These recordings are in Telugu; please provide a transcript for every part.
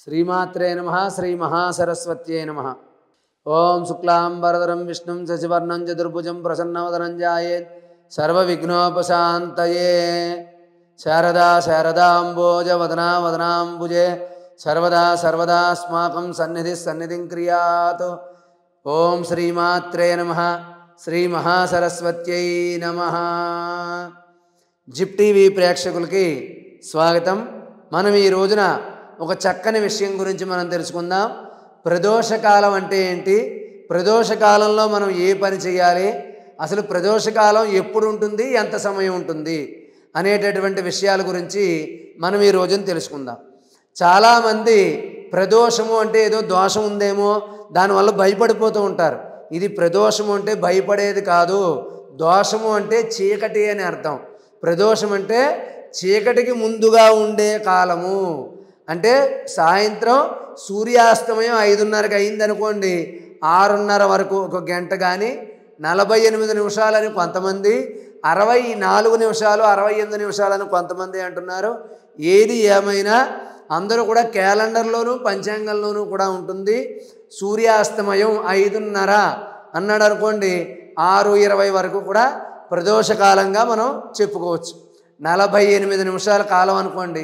श्रीमात्रे नमः श्री महासरस्वत्यै नमः। ओं शुक्लांबरधरं विष्णुं शशिवर्णं चतुर्भुजं प्रसन्नवदनं ध्यायेत् सर्वविघ्नोपशान्तये। शारदा शारदाम्बोजवदना वदनाम्बुजे सर्वदा सर्वदास्माकं सन्निधिः सन्निधिं क्रियात्। ओं श्रीमात्रे नमः श्री महासरस्वत्यै नमः। జిప్ టీవీ ప్రేక్షకులకి స్వాగతం। మనం ఈ రోజున ఒక చక్కని విషయం గురించి మనం తెలుసుకుందాం। ప్రదోషకాలం అంటే ఏంటి, ప్రదోషకాలంలో మనం ఏ పని చేయాలి, అసలు ప్రదోషకాలం ఎప్పుడు ఉంటుంది, ఎంత సమయం ఉంటుంది అనేటటువంటి విషయాల గురించి మనం ఈ రోజున తెలుసుకుందాం। చాలామంది ప్రదోషము అంటే ఏదో దోషం ఉందేమో దానివల్ల భయపడిపోతూ ఉంటారు। ఇది ప్రదోషము అంటే భయపడేది కాదు, దోషము అంటే చీకటి అని అర్థం। ప్రదోషం అంటే చీకటికి ముందుగా ఉండే కాలము, అంటే సాయంత్రం సూర్యాస్తమయం 5:30కి అయిందనుకోండి, 6:30 వరకు ఒక గంట కానీ 48 నిమిషాలని కొంతమంది, 64 నిమిషాలు 68 నిమిషాలని కొంతమంది అంటున్నారు। ఏది ఏమైనా అందరూ కూడా క్యాలెండర్లోనూ పంచాంగంలోనూ కూడా ఉంటుంది। సూర్యాస్తమయం 5:30 అన్నాడు అనుకోండి, 6:20 వరకు కూడా ప్రదోషకాలంగా మనం చెప్పుకోవచ్చు। 48 నిమిషాల కాలం అనుకోండి,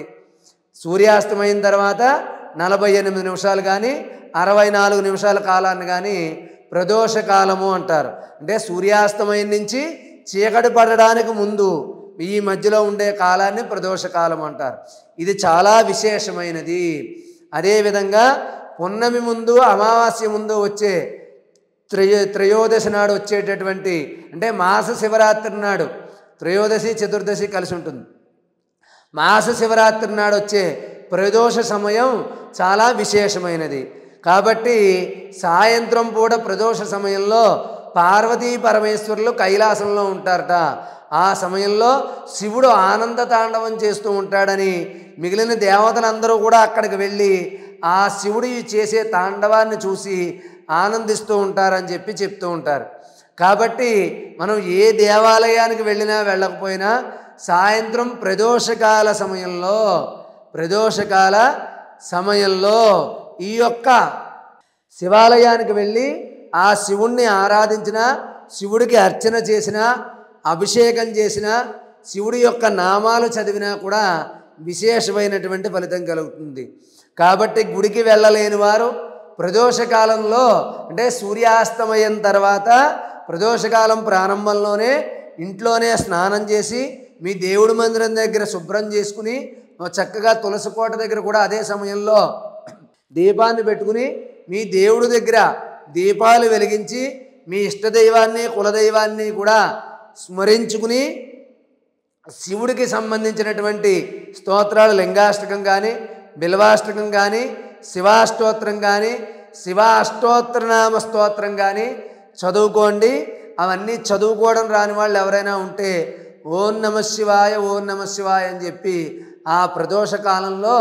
సూర్యాస్తమైన తర్వాత 48 నిమిషాలు కానీ 64 నిమిషాల కాలాన్ని కానీ ప్రదోషకాలము అంటారు। అంటే సూర్యాస్తమయం నుంచి చీకటి పడడానికి ముందు ఈ మధ్యలో ఉండే కాలాన్ని ప్రదోషకాలం అంటారు। ఇది చాలా విశేషమైనది। అదేవిధంగా పున్నమి ముందు అమావాస్య ముందు వచ్చే త్రయోదశి నాడు వచ్చేటటువంటి, అంటే మాస శివరాత్రి నాడు, త్రయోదశి చతుర్దశి కలిసి ఉంటుంది। మాస శివరాత్రి నాడు వచ్చే ప్రదోష సమయం చాలా విశేషమైనది। కాబట్టి సాయంత్రం పూట ప్రదోష సమయంలో పార్వతీ పరమేశ్వరులు కైలాసంలో ఉంటారట। ఆ సమయంలో శివుడు ఆనంద తాండవం చేస్తూ ఉంటాడని మిగిలిన దేవతలందరూ కూడా అక్కడికి వెళ్ళి ఆ శివుడు చేసే తాండవాన్ని చూసి ఆనందిస్తూ ఉంటారని చెప్తూ ఉంటారు। కాబట్టి మనం ఏ దేవాలయానికి వెళ్ళినా వెళ్ళకపోయినా సాయంత్రం ప్రదోషకాల సమయంలో ఈ యొక్క శివాలయానికి వెళ్ళి ఆ శివుణ్ణి ఆరాధించిన, శివుడికి అర్చన చేసిన, అభిషేకం చేసిన, శివుడి యొక్క నామాలు చదివినా కూడా విశేషమైనటువంటి ఫలితం కలుగుతుంది। కాబట్టి గుడికి వెళ్ళలేని వారు ప్రదోషకాలంలో, అంటే సూర్యాస్తమయం తర్వాత ప్రదోషకాలం ప్రారంభంలోనే ఇంట్లోనే స్నానం చేసి మీ దేవుడి మందిరం దగ్గర శుభ్రం చేసుకుని చక్కగా తులసి కోట దగ్గర కూడా అదే సమయంలో దీపాన్ని పెట్టుకుని మీ దేవుడి దగ్గర దీపాలు వెలిగించి మీ ఇష్టదైవాన్ని కులదైవాన్ని కూడా స్మరించుకుని శివుడికి సంబంధించినటువంటి స్తోత్రాలు, లింగాష్టకం కానీ బిల్వాష్టకం కానీ శివాష్టోత్రం కానీ శివాష్టోత్రనామ స్తోత్రం కానీ చదువుకోండి। అవన్నీ చదువుకోవడం రాని వాళ్ళు ఎవరైనా ఉంటే ఓం నమ శివాయ ఓం నమ శివాయ అని చెప్పి ఆ ప్రదోష కాలంలో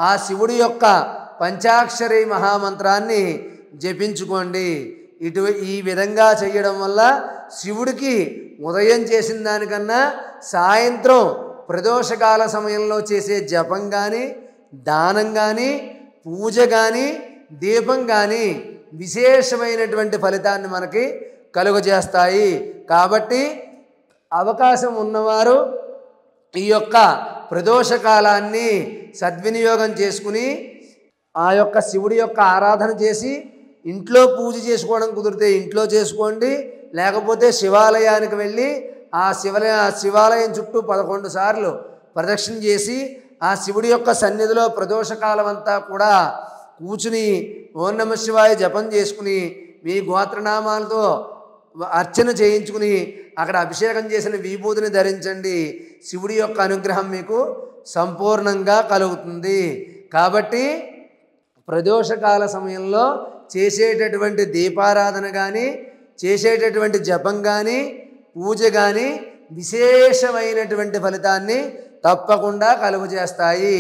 ఆ శివుడి యొక్క పంచాక్షరి మహామంత్రాన్ని జపించుకోండి। ఈ విధంగా చేయడం వల్ల శివుడికి ఉదయం చేసిన దానికన్నా సాయంత్రం ప్రదోషకాల సమయంలో చేసే జపం కానీ, దానం కానీ, పూజ కానీ, దీపం కానీ విశేషమైనటువంటి ఫలితాన్ని మనకి కలుగజేస్తాయి। కాబట్టి అవకాశం ఉన్నవారు ఈ యొక్క ప్రదోషకాలాన్ని సద్వినియోగం చేసుకుని ఆ యొక్క శివుడి యొక్క ఆరాధన చేసి ఇంట్లో పూజ చేసుకోవడం కుదిరితే ఇంట్లో చేసుకోండి, లేకపోతే శివాలయానికి వెళ్ళి ఆ శివాలయం చుట్టూ 11 సార్లు ప్రదక్షిణ చేసి ఆ శివుడి యొక్క సన్నిధిలో ప్రదోషకాలం అంతా కూడా కూర్చుని ఓం నమ శివాయ జపం చేసుకుని మీ గోత్రనామాలతో అర్చన చేయించుకుని అక్కడ అభిషేకం చేసిన విభూతిని ధరించండి। శివుడి యొక్క అనుగ్రహం మీకు సంపూర్ణంగా కలుగుతుంది। కాబట్టి ప్రదోషకాల సమయంలో చేసేటటువంటి దీపారాధన కానీ, చేసేటటువంటి జపం కానీ, పూజ కానీ విశేషమైనటువంటి ఫలితాన్ని తప్పకుండా కలుగజేస్తాయి।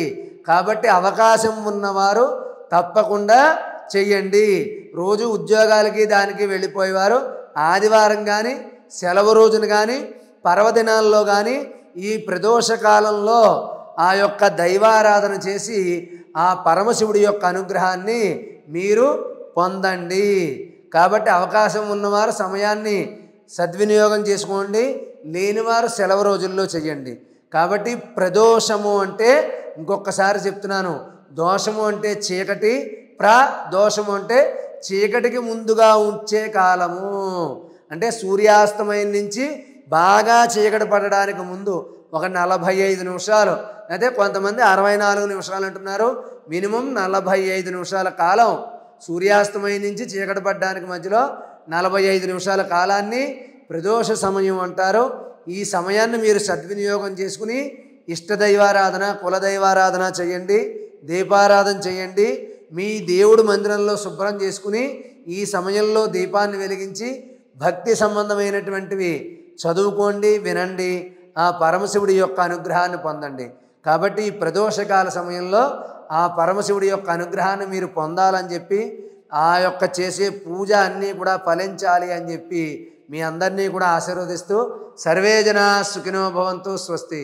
కాబట్టి అవకాశం ఉన్నవారు తప్పకుండా చెయ్యండి। రోజు ఉద్యోగాలకి దానికి వెళ్ళిపోయేవారు ఆదివారం కానీ, సెలవు రోజున కానీ, పర్వదినాల్లో కానీ ఈ ప్రదోషకాలంలో ఆ యొక్క దైవారాధన చేసి ఆ పరమశివుడి యొక్క అనుగ్రహాన్ని మీరు పొందండి. కాబట్టి అవకాశం ఉన్నవారు సమయాన్ని సద్వినియోగం చేసుకోండి, లేనివారు సెలవు రోజుల్లో చెయ్యండి. కాబట్టి ప్రదోషము అంటే ఇంకొకసారి చెప్తున్నాను, దోషము అంటే చీకటి, ప్రదోషము అంటే చీకటికి ముందుగా ఉంచే కాలము. అంటే సూర్యాస్తమయం నుంచి బాగా చీకటి పడడానికి ముందు ఒక 45 నిమిషాలు, అయితే కొంతమంది 64 నిమిషాలు అంటున్నారు. మినిమం 45 నిమిషాల కాలం సూర్యాస్తమయం నుంచి చీకటి పడడానికి మధ్యలో 45 నిమిషాల కాలాన్ని ప్రదోష సమయం అంటారు. ఈ సమయాన్ని మీరు సద్వినియోగం చేసుకుని ఇష్టదైవారాధన, కులదైవారాధన చేయండి, దీపారాధన చేయండి. మీ దేవుడు మందిరంలో శుభ్రం చేసుకుని ఈ సమయంలో దీపాన్ని వెలిగించి భక్తి సంబంధమైనటువంటివి చదువుకోండి, వినండి, ఆ పరమశివుడి యొక్క అనుగ్రహాన్ని పొందండి. కాబట్టి ఈ ప్రదోషకాల సమయంలో ఆ పరమశివుడి యొక్క అనుగ్రహాన్ని మీరు పొందాలని చెప్పి, ఆ యొక్క చేసే పూజ అన్నీ కూడా ఫలించాలి అని చెప్పి మీ అందరినీ కూడా ఆశీర్వదిస్తూ, సర్వే జనా సుఖినో భవంతు. స్వస్తి.